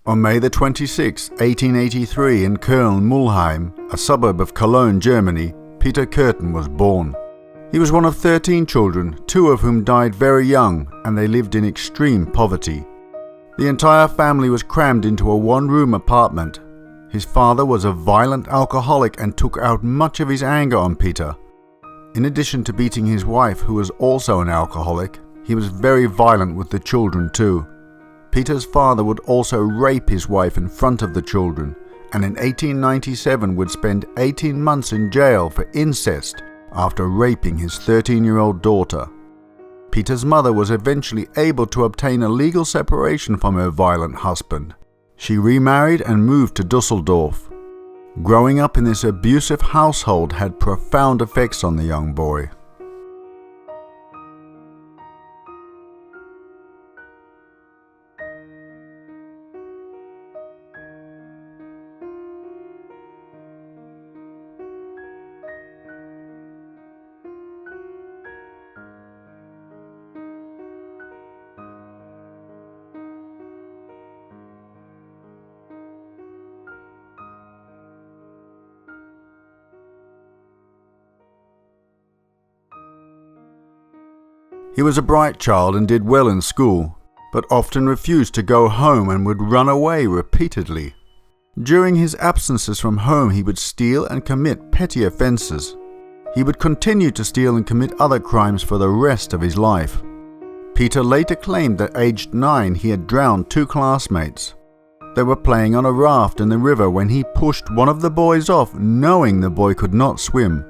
On May the 26th, 1883 in Köln-Mühlheim, a suburb of Cologne, Germany, Peter Kürten was born. He was one of 13 children, 2 of whom died very young, and they lived in extreme poverty. The entire family was crammed into a one-room apartment. His father was a violent alcoholic and took out much of his anger on Peter. In addition to beating his wife, who was also an alcoholic, he was very violent with the children too. Peter's father would also rape his wife in front of the children, and in 1897 would spend 18 months in jail for incest after raping his 13-year-old daughter. Peter's mother was eventually able to obtain a legal separation from her violent husband. She remarried and moved to Düsseldorf. Growing up in this abusive household had profound effects on the young boy. He was a bright child and did well in school, but often refused to go home and would run away repeatedly. During his absences from home, he would steal and commit petty offences. He would continue to steal and commit other crimes for the rest of his life. Peter later claimed that aged 9 he had drowned 2 classmates. They were playing on a raft in the river when he pushed one of the boys off, knowing the boy could not swim.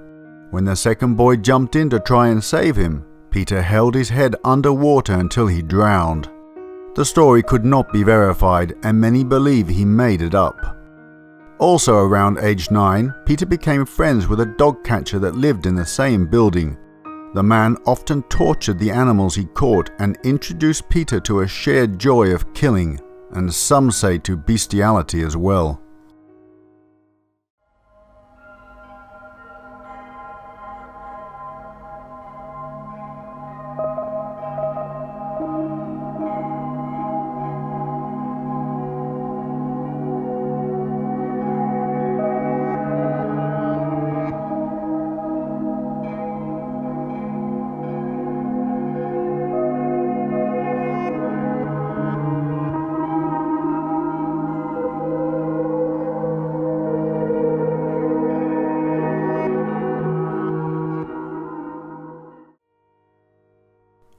When the second boy jumped in to try and save him, Peter held his head underwater until he drowned. The story could not be verified, and many believe he made it up. Also around age 9, Peter became friends with a dog catcher that lived in the same building. The man often tortured the animals he caught and introduced Peter to a shared joy of killing, and some say to bestiality as well.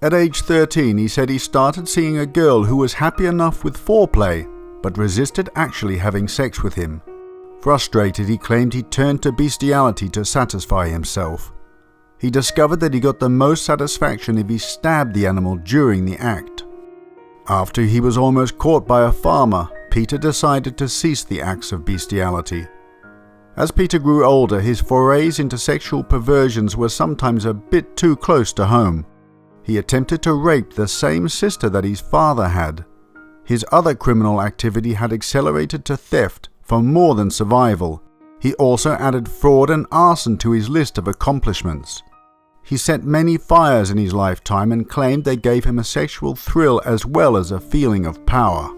At age 13, he said he started seeing a girl who was happy enough with foreplay, but resisted actually having sex with him. Frustrated, he claimed he turned to bestiality to satisfy himself. He discovered that he got the most satisfaction if he stabbed the animal during the act. After he was almost caught by a farmer, Peter decided to cease the acts of bestiality. As Peter grew older, his forays into sexual perversions were sometimes a bit too close to home. He attempted to rape the same sister that his father had. His other criminal activity had accelerated to theft for more than survival. He also added fraud and arson to his list of accomplishments. He set many fires in his lifetime and claimed they gave him a sexual thrill as well as a feeling of power.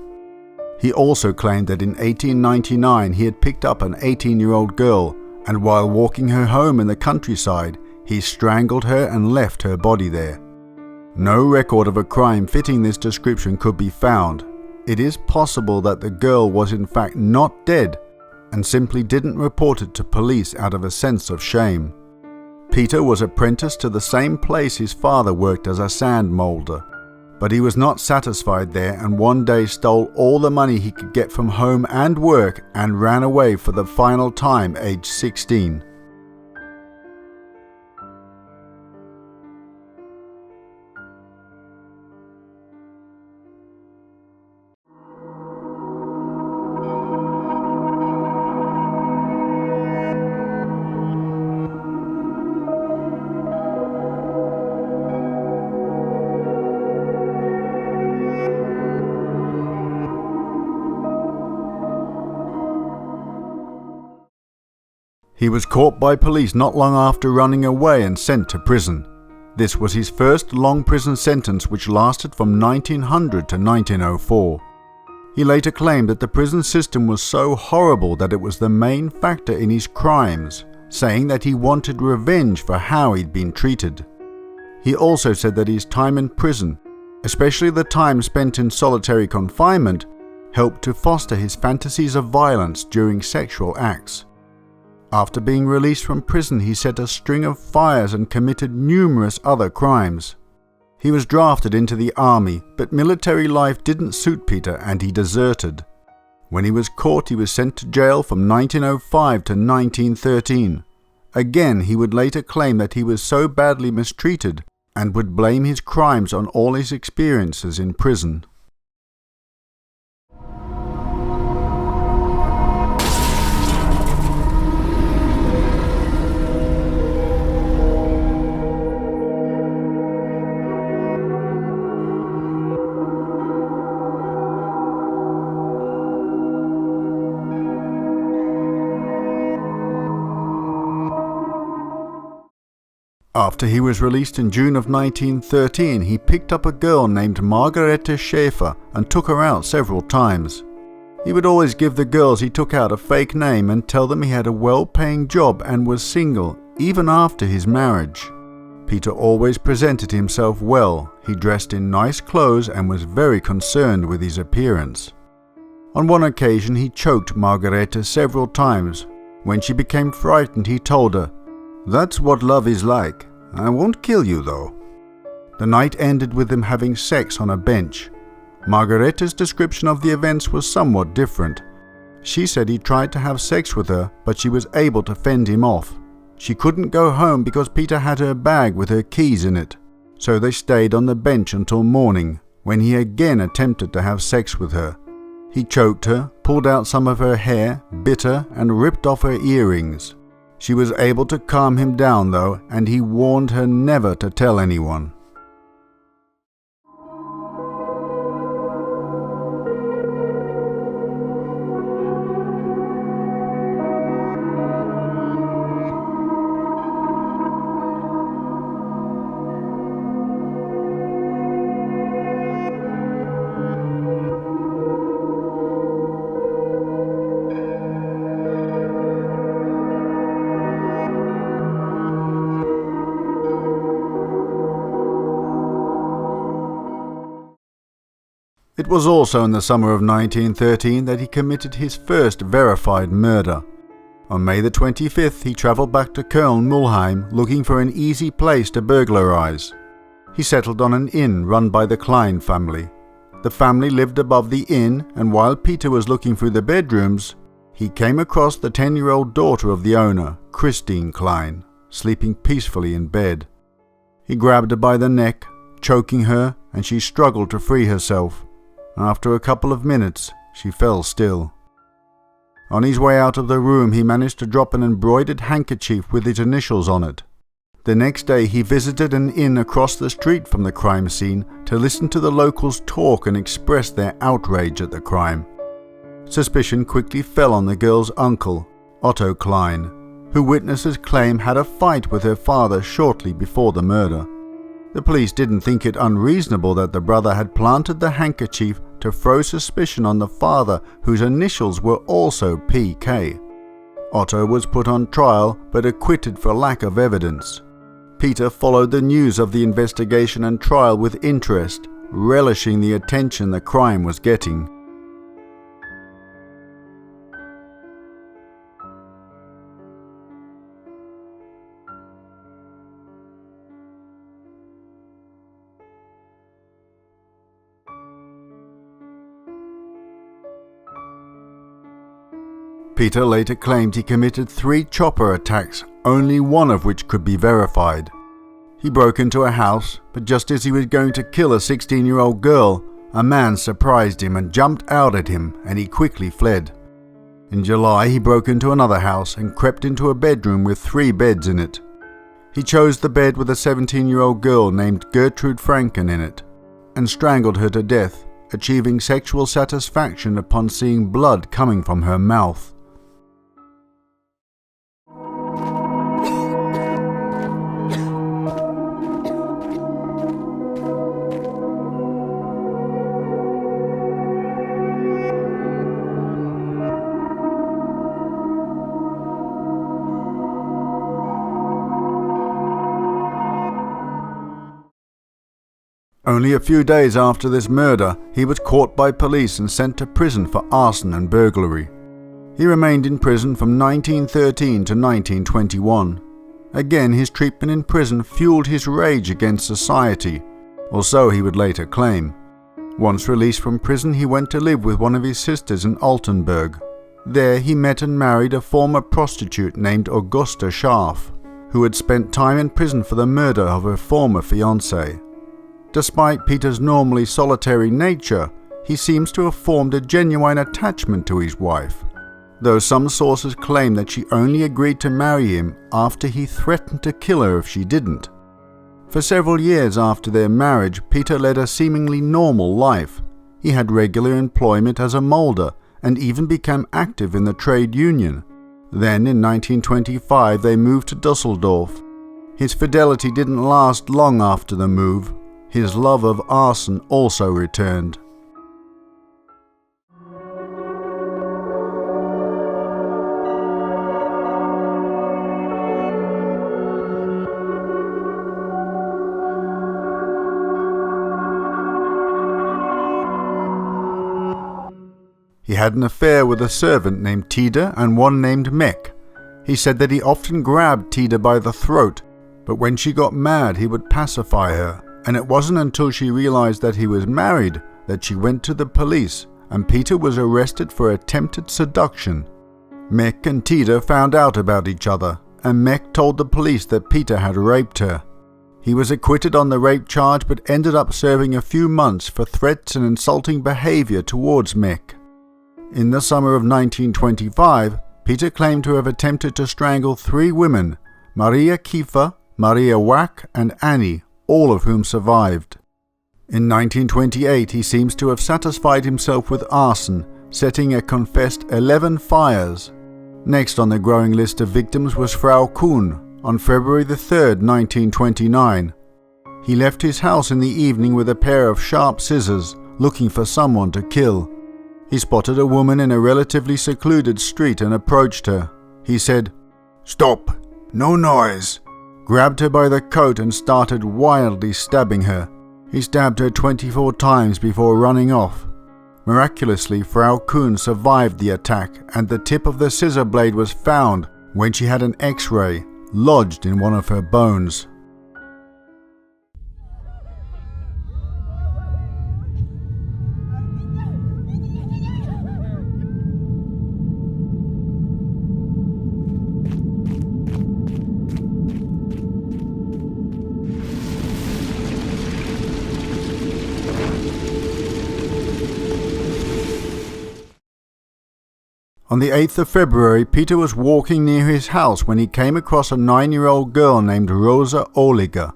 He also claimed that in 1899 he had picked up an 18-year-old girl, and while walking her home in the countryside, he strangled her and left her body there. No record of a crime fitting this description could be found. It is possible that the girl was in fact not dead and simply didn't report it to police out of a sense of shame. Peter was apprenticed to the same place his father worked as a sand moulder, but he was not satisfied there and one day stole all the money he could get from home and work and ran away for the final time aged 16. He was caught by police not long after running away and sent to prison. This was his first long prison sentence, which lasted from 1900 to 1904. He later claimed that the prison system was so horrible that it was the main factor in his crimes, saying that he wanted revenge for how he'd been treated. He also said that his time in prison, especially the time spent in solitary confinement, helped to foster his fantasies of violence during sexual acts. After being released from prison, he set a string of fires and committed numerous other crimes. He was drafted into the army, but military life didn't suit Peter and he deserted. When he was caught, he was sent to jail from 1905 to 1913. Again, he would later claim that he was so badly mistreated and would blame his crimes on all his experiences in prison. After he was released in June of 1913, he picked up a girl named Margarete Schäfer and took her out several times. He would always give the girls he took out a fake name and tell them he had a well-paying job and was single, even after his marriage. Peter always presented himself well. He dressed in nice clothes and was very concerned with his appearance. On one occasion, he choked Margarete several times. When she became frightened, he told her, "That's what love is like. I won't kill you though." The night ended with them having sex on a bench. Margarete's description of the events was somewhat different. She said he tried to have sex with her, but she was able to fend him off. She couldn't go home because Peter had her bag with her keys in it, so they stayed on the bench until morning, when he again attempted to have sex with her. He choked her, pulled out some of her hair, bit her, and ripped off her earrings. She was able to calm him down though, and he warned her never to tell anyone. It was also in the summer of 1913 that he committed his first verified murder. On May the 25th, he travelled back to Köln-Mulheim looking for an easy place to burglarize. He settled on an inn run by the Klein family. The family lived above the inn, and while Peter was looking through the bedrooms, he came across the 10-year-old daughter of the owner, Christine Klein, sleeping peacefully in bed. He grabbed her by the neck, choking her, and she struggled to free herself. After a couple of minutes, she fell still. On his way out of the room, he managed to drop an embroidered handkerchief with his initials on it. The next day, he visited an inn across the street from the crime scene to listen to the locals talk and express their outrage at the crime. Suspicion quickly fell on the girl's uncle, Otto Klein, who witnesses claim had a fight with her father shortly before the murder. The police didn't think it unreasonable that the brother had planted the handkerchief to throw suspicion on the father, whose initials were also PK. Otto was put on trial but acquitted for lack of evidence. Peter followed the news of the investigation and trial with interest, relishing the attention the crime was getting. Peter later claimed he committed 3 chopper attacks, only one of which could be verified. He broke into a house, but just as he was going to kill a 16-year-old girl, a man surprised him and jumped out at him, and he quickly fled. In July, he broke into another house and crept into a bedroom with 3 beds in it. He chose the bed with a 17-year-old girl named Gertrude Franken in it, and strangled her to death, achieving sexual satisfaction upon seeing blood coming from her mouth. Only a few days after this murder, he was caught by police and sent to prison for arson and burglary. He remained in prison from 1913 to 1921. Again, his treatment in prison fueled his rage against society, or so he would later claim. Once released from prison, he went to live with one of his sisters in Altenburg. There he met and married a former prostitute named Augusta Scharf, who had spent time in prison for the murder of her former fiancé. Despite Peter's normally solitary nature, he seems to have formed a genuine attachment to his wife, though some sources claim that she only agreed to marry him after he threatened to kill her if she didn't. For several years after their marriage, Peter led a seemingly normal life. He had regular employment as a moulder and even became active in the trade union. Then in 1925 they moved to Düsseldorf. His fidelity didn't last long after the move. His love of arson also returned. He had an affair with a servant named Tida and one named Mek. He said that he often grabbed Tida by the throat, but when she got mad he would pacify her, and it wasn't until she realized that he was married that she went to the police and Peter was arrested for attempted seduction. Mek and Tida found out about each other, and Mek told the police that Peter had raped her. He was acquitted on the rape charge but ended up serving a few months for threats and insulting behavior towards Mek. In the summer of 1925, Peter claimed to have attempted to strangle 3 women, Maria Kiefer, Maria Wack and Annie, all of whom survived. In 1928 he seems to have satisfied himself with arson, setting a confessed 11 fires. Next on the growing list of victims was Frau Kuhn on February 3, 1929. He left his house in the evening with a pair of sharp scissors, looking for someone to kill. He spotted a woman in a relatively secluded street and approached her. He said, "Stop! No noise!" grabbed her by the coat and started wildly stabbing her. He stabbed her 24 times before running off. Miraculously, Frau Kuhn survived the attack and the tip of the scissor blade was found when she had an X-ray lodged in one of her bones. On the 8th of February, Peter was walking near his house when he came across a 9-year-old girl named Rosa Ohliger.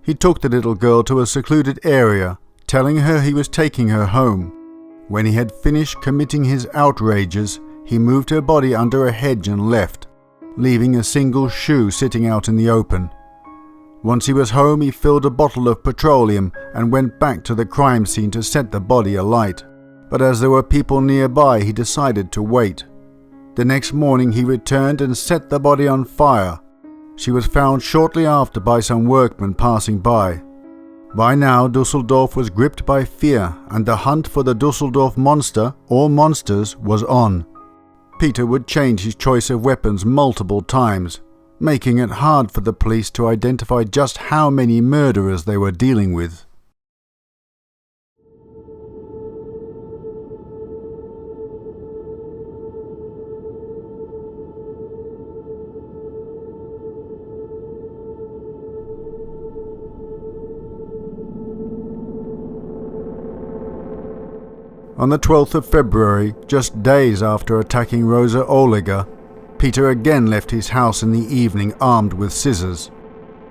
He took the little girl to a secluded area, telling her he was taking her home. When he had finished committing his outrages, he moved her body under a hedge and left, leaving a single shoe sitting out in the open. Once he was home, he filled a bottle of petroleum and went back to the crime scene to set the body alight. But as there were people nearby, he decided to wait. The next morning he returned and set the body on fire. She was found shortly after by some workmen passing by. By now Düsseldorf was gripped by fear and the hunt for the Düsseldorf monster or monsters was on. Peter would change his choice of weapons multiple times, making it hard for the police to identify just how many murderers they were dealing with. On the 12th of February, just days after attacking Rosa Ohliger, Peter again left his house in the evening armed with scissors.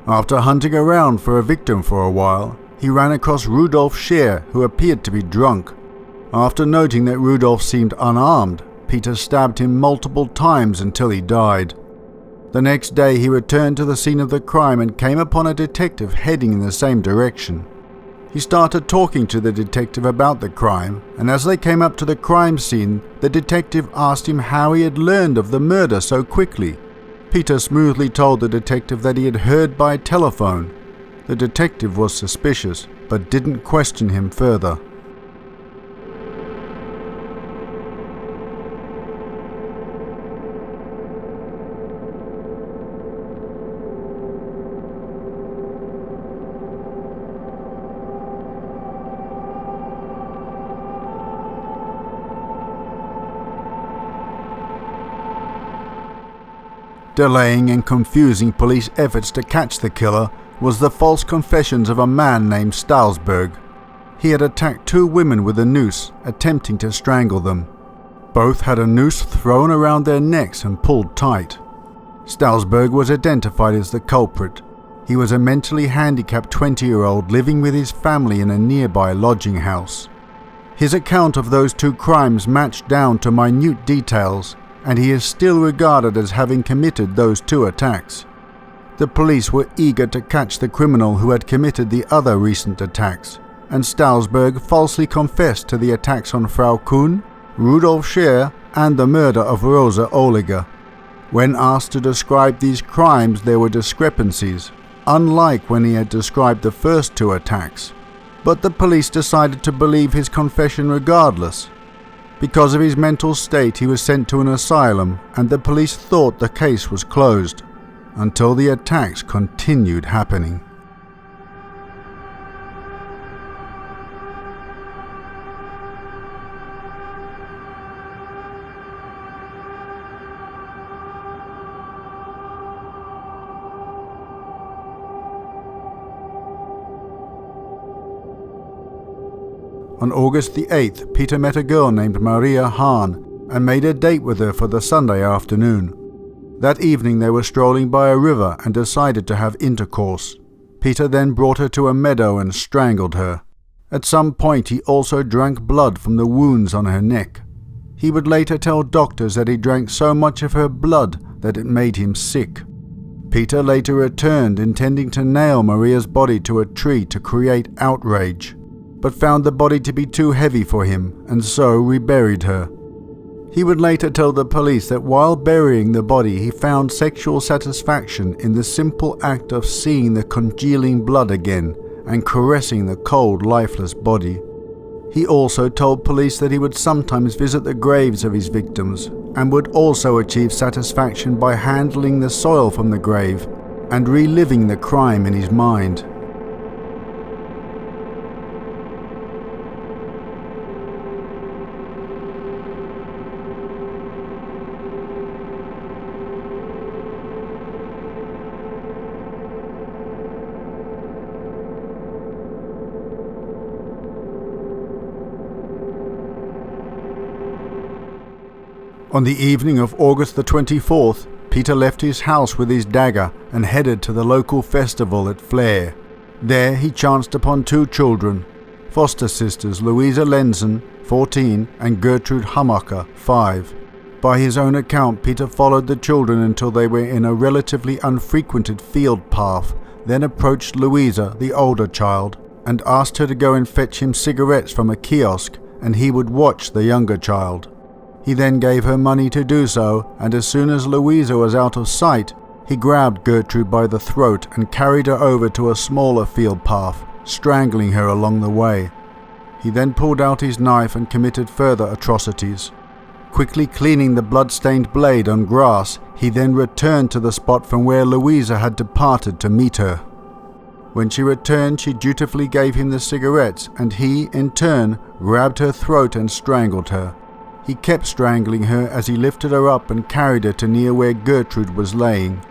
After hunting around for a victim for a while, he ran across Rudolf Scheer, who appeared to be drunk. After noting that Rudolf seemed unarmed, Peter stabbed him multiple times until he died. The next day he returned to the scene of the crime and came upon a detective heading in the same direction. He started talking to the detective about the crime, and as they came up to the crime scene, the detective asked him how he had learned of the murder so quickly. Peter smoothly told the detective that he had heard by telephone. The detective was suspicious, but didn't question him further. Delaying and confusing police efforts to catch the killer was the false confessions of a man named Stalsberg. He had attacked 2 women with a noose, attempting to strangle them. Both had a noose thrown around their necks and pulled tight. Stalsberg was identified as the culprit. He was a mentally handicapped 20-year-old living with his family in a nearby lodging house. His account of those 2 crimes matched down to minute details, and he is still regarded as having committed those 2 attacks. The police were eager to catch the criminal who had committed the other recent attacks, and Stalsberg falsely confessed to the attacks on Frau Kuhn, Rudolf Scheer, and the murder of Rosa Ohliger. When asked to describe these crimes, there were discrepancies, unlike when he had described the first 2 attacks. But the police decided to believe his confession regardless. Because of his mental state, he was sent to an asylum, and the police thought the case was closed, until the attacks continued happening. On August the 8th, Peter met a girl named Maria Hahn and made a date with her for the Sunday afternoon. That evening they were strolling by a river and decided to have intercourse. Peter then brought her to a meadow and strangled her. At some point he also drank blood from the wounds on her neck. He would later tell doctors that he drank so much of her blood that it made him sick. Peter later returned intending to nail Maria's body to a tree to create outrage, but found the body to be too heavy for him and so reburied her. He would later tell the police that while burying the body he found sexual satisfaction in the simple act of seeing the congealing blood again and caressing the cold, lifeless body. He also told police that he would sometimes visit the graves of his victims and would also achieve satisfaction by handling the soil from the grave and reliving the crime in his mind. On the evening of August the 24th, Peter left his house with his dagger and headed to the local festival at Flair. There he chanced upon 2 children, foster sisters Louisa Lenzen, 14, and Gertrude Hammacher, 5. By his own account, Peter followed the children until they were in a relatively unfrequented field path, then approached Louisa, the older child, and asked her to go and fetch him cigarettes from a kiosk, and he would watch the younger child. He then gave her money to do so, and as soon as Louisa was out of sight, he grabbed Gertrude by the throat and carried her over to a smaller field path, strangling her along the way. He then pulled out his knife and committed further atrocities. Quickly cleaning the blood-stained blade on grass, he then returned to the spot from where Louisa had departed to meet her. When she returned, she dutifully gave him the cigarettes, and he, in turn, grabbed her throat and strangled her. He kept strangling her as he lifted her up and carried her to near where Gertrude was laying.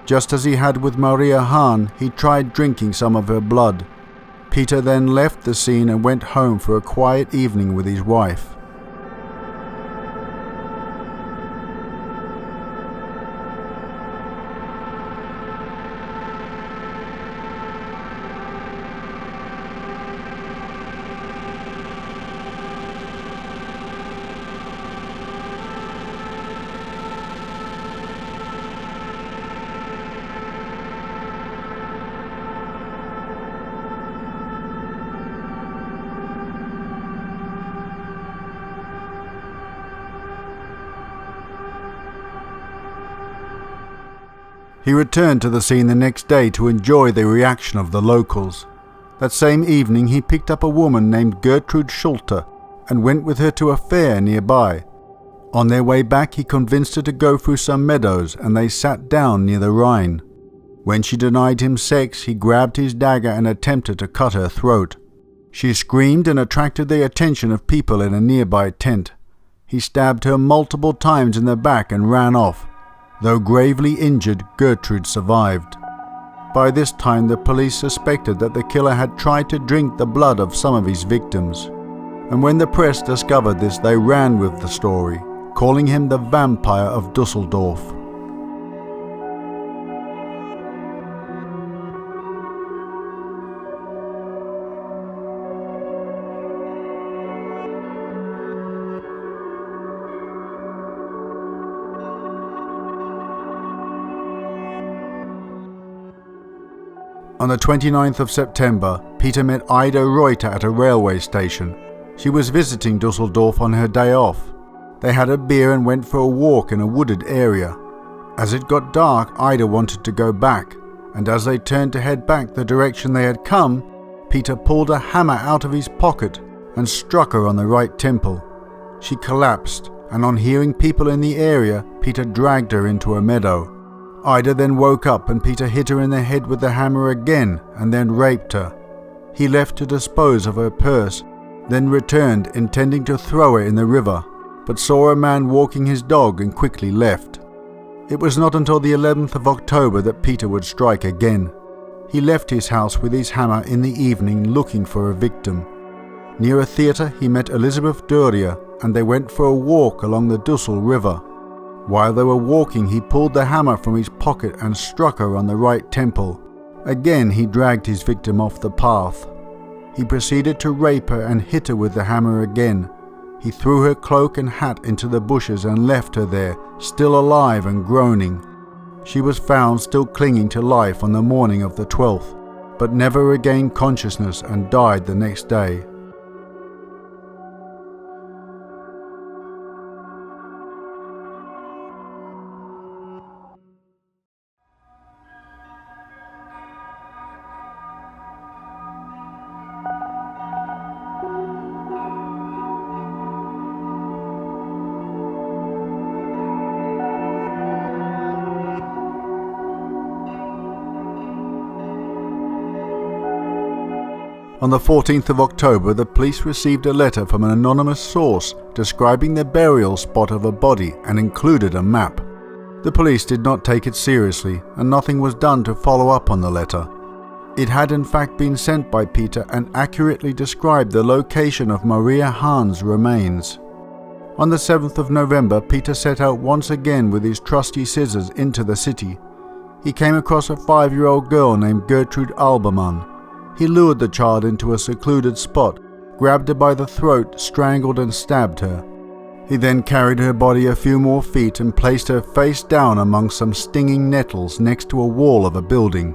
Just as he had with Maria Hahn, he tried drinking some of her blood. Peter then left the scene and went home for a quiet evening with his wife. He returned to the scene the next day to enjoy the reaction of the locals. That same evening he picked up a woman named Gertrude Schulte and went with her to a fair nearby. On their way back he convinced her to go through some meadows and they sat down near the Rhine. When she denied him sex, he grabbed his dagger and attempted to cut her throat. She screamed and attracted the attention of people in a nearby tent. He stabbed her multiple times in the back and ran off. Though gravely injured, Gertrude survived. By this time the police suspected that the killer had tried to drink the blood of some of his victims. And when the press discovered this, they ran with the story, calling him the Vampire of Düsseldorf. On the 29th of September, Peter met Ida Reuter at a railway station. She was visiting Düsseldorf on her day off. They had a beer and went for a walk in a wooded area. As it got dark, Ida wanted to go back, and as they turned to head back the direction they had come, Peter pulled a hammer out of his pocket and struck her on the right temple. She collapsed, and on hearing people in the area, Peter dragged her into a meadow. Ida then woke up and Peter hit her in the head with the hammer again and then raped her. He left to dispose of her purse, then returned intending to throw her in the river, but saw a man walking his dog and quickly left. It was not until the 11th of October that Peter would strike again. He left his house with his hammer in the evening looking for a victim. Near a theatre he met Elisabeth Dörrier and they went for a walk along the Düssel River. While they were walking, he pulled the hammer from his pocket and struck her on the right temple. Again he dragged his victim off the path. He proceeded to rape her and hit her with the hammer again. He threw her cloak and hat into the bushes and left her there, still alive and groaning. She was found still clinging to life on the morning of the 12th, but never regained consciousness and died the next day. On the 14th of October, the police received a letter from an anonymous source describing the burial spot of a body and included a map. The police did not take it seriously and nothing was done to follow up on the letter. It had in fact been sent by Peter and accurately described the location of Maria Hahn's remains. On the 7th of November, Peter set out once again with his trusty scissors into the city. He came across a 5-year-old girl named Gertrude Albermann. He lured the child into a secluded spot, grabbed her by the throat, strangled and stabbed her. He then carried her body a few more feet and placed her face down among some stinging nettles next to a wall of a building.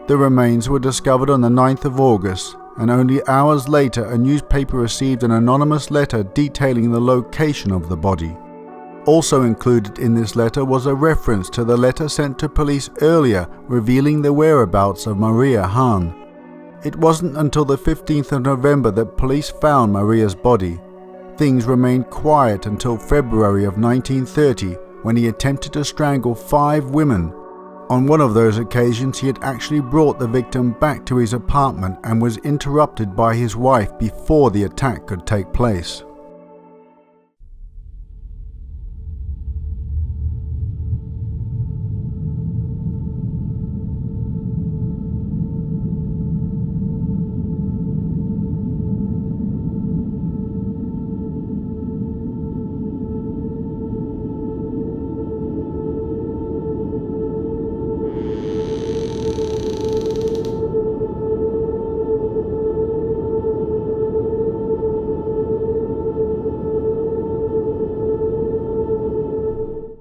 The remains were discovered on the 9th of August, and only hours later a newspaper received an anonymous letter detailing the location of the body. Also included in this letter was a reference to the letter sent to police earlier revealing the whereabouts of Maria Hahn. It wasn't until the 15th of November that police found Maria's body. Things remained quiet until February of 1930 when he attempted to strangle 5 women. On one of those occasions he had actually brought the victim back to his apartment and was interrupted by his wife before the attack could take place.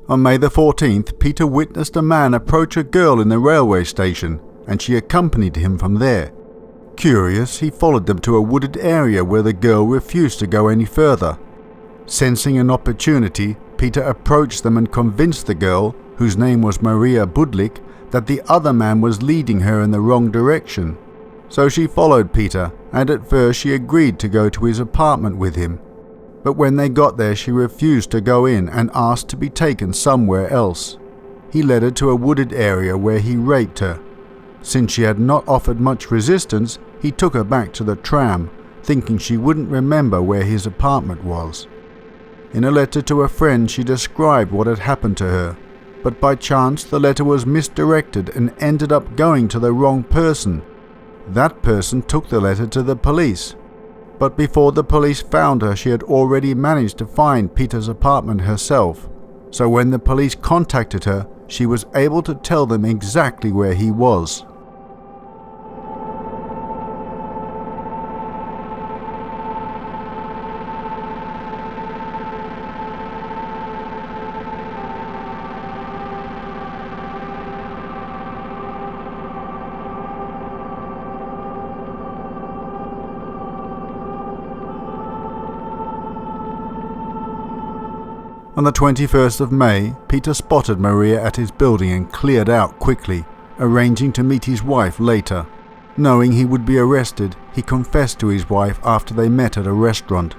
On May the 14th, Peter witnessed a man approach a girl in the railway station, and she accompanied him from there. Curious, he followed them to a wooded area where the girl refused to go any further. Sensing an opportunity, Peter approached them and convinced the girl, whose name was Maria Budlik, that the other man was leading her in the wrong direction. So she followed Peter, and at first she agreed to go to his apartment with him. But when they got there she refused to go in and asked to be taken somewhere else. He led her to a wooded area where he raped her. Since she had not offered much resistance, he took her back to the tram, thinking she wouldn't remember where his apartment was. In a letter to a friend she described what had happened to her, but by chance the letter was misdirected and ended up going to the wrong person. That person took the letter to the police. But before the police found her, she had already managed to find Peter's apartment herself. So when the police contacted her, she was able to tell them exactly where he was. On the 21st of May, Peter spotted Maria at his building and cleared out quickly, arranging to meet his wife later. Knowing he would be arrested, he confessed to his wife after they met at a restaurant.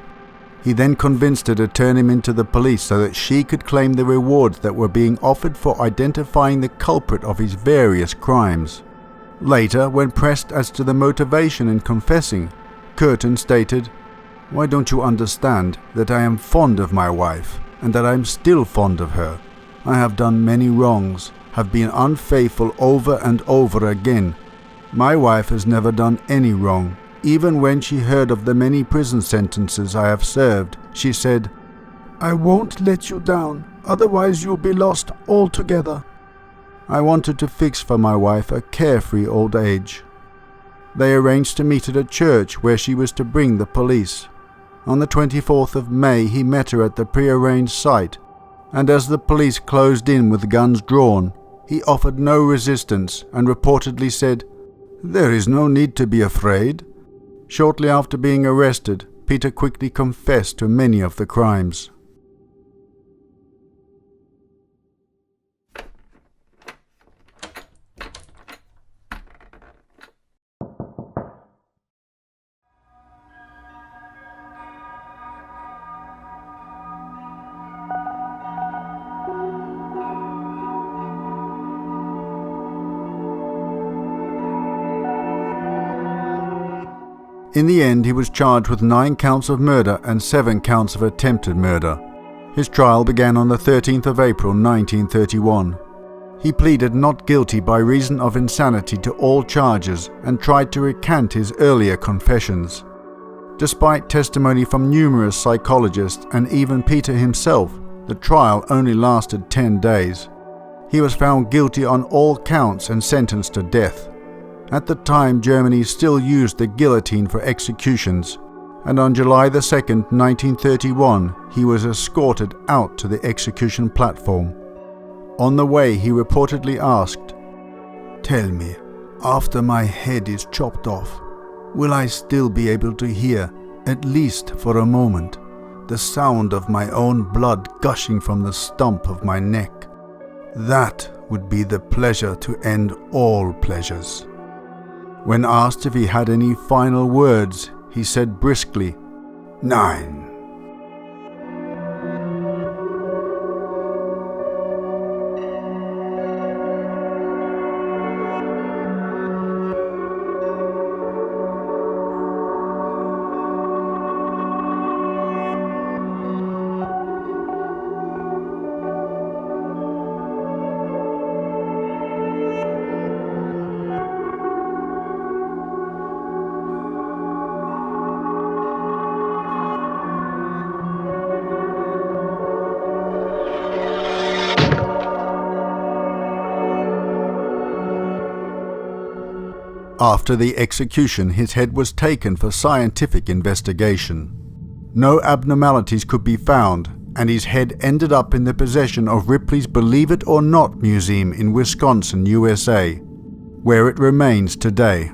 He then convinced her to turn him into the police so that she could claim the rewards that were being offered for identifying the culprit of his various crimes. Later, when pressed as to the motivation in confessing, Kürten stated, "Why don't you understand that I am fond of my wife? And that I am still fond of her. I have done many wrongs, have been unfaithful over and over again. My wife has never done any wrong. Even when she heard of the many prison sentences I have served, she said, 'I won't let you down, otherwise you'll be lost altogether.' I wanted to fix for my wife a carefree old age." They arranged to meet at a church where she was to bring the police. On the 24th of May he met her at the prearranged site, and as the police closed in with guns drawn, he offered no resistance and reportedly said, "There is no need to be afraid." Shortly after being arrested, Peter quickly confessed to many of the crimes. In the end, he was charged with 9 counts of murder and 7 counts of attempted murder. His trial began on the 13th of April 1931. He pleaded not guilty by reason of insanity to all charges and tried to recant his earlier confessions. Despite testimony from numerous psychologists and even Peter himself, the trial only lasted 10 days. He was found guilty on all counts and sentenced to death. At the time, Germany still used the guillotine for executions, and on July 2, 1931, he was escorted out to the execution platform. On the way, he reportedly asked, "Tell me, after my head is chopped off, will I still be able to hear, at least for a moment, the sound of my own blood gushing from the stump of my neck? That would be the pleasure to end all pleasures." When asked if he had any final words, he said briskly, "Nein." After the execution, his head was taken for scientific investigation. No abnormalities could be found, and his head ended up in the possession of Ripley's Believe It or Not Museum in Wisconsin, USA, where it remains today.